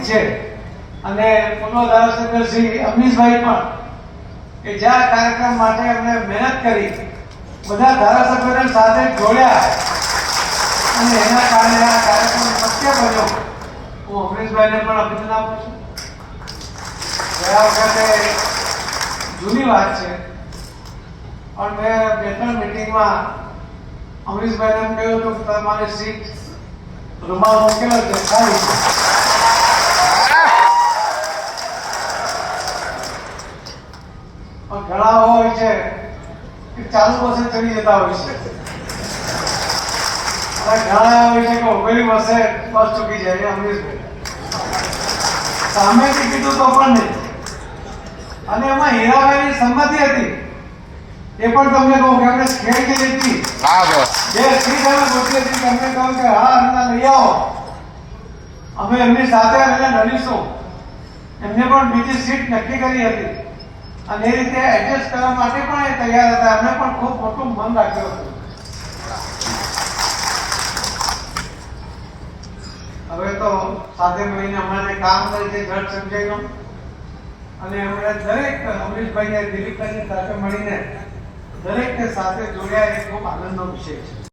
છે અને પૂર્વ ધારાસભ્ય શ્રી અમરીશભાઈ પણ કે જ્યાં કાર્યક્રમ માટે એમણે મહેનત કરી, બધા ધારાસભ્યોને સાથે જોડ્યા અને એના કારણે આ કાર્યક્રમ શક્ય બન્યો. હું અમરીશભાઈને પણ અભિનંદન આપું છું. ગયા વખતે જૂની વાત છે, પણ મેં 2-3 મિટિંગમાં અમરીશભાઈને એમ કહ્યું હતું કે તમારી સીટ રૂમાલ મૂકેલો છે ખાલી છે. પણ ઘણા હોય છે કે ચાલુ બસે ચડી જતા હોય છે, અને ઘણા હોય છે કે ઉભેલી બસે બસ ચૂકી જાય. અમરીશભાઈ સામેથી કીધું તો પણ નહીં, અને એમાં હીરાભાઈની સંમતિ હતી એ પણ તમને કહું કે આપણે ખેડ કે લીધી જે સીટ અમે ગોઠવી હતી તમને કહું કે હા એમના લઈ આવો, અમે એમની સાથે એને લડીશું. એમને પણ બીજી સીટ નક્કી કરી હતી અને એ રીતે એડજસ્ટ કરવા માટે પણ એ તૈયાર હતા. એમણે પણ ખૂબ મોટું મન રાખ્યું હતું. હવે તો સાથે મળીને હમણાં જે કામ કરે છે જટ સંજયનું, અને એમણે દરેક અમરીશભાઈ દિલીપભાઈની સાથે મળીને દરેકને સાથે જોડ્યા, એ ખૂબ આનંદનો વિષય છે.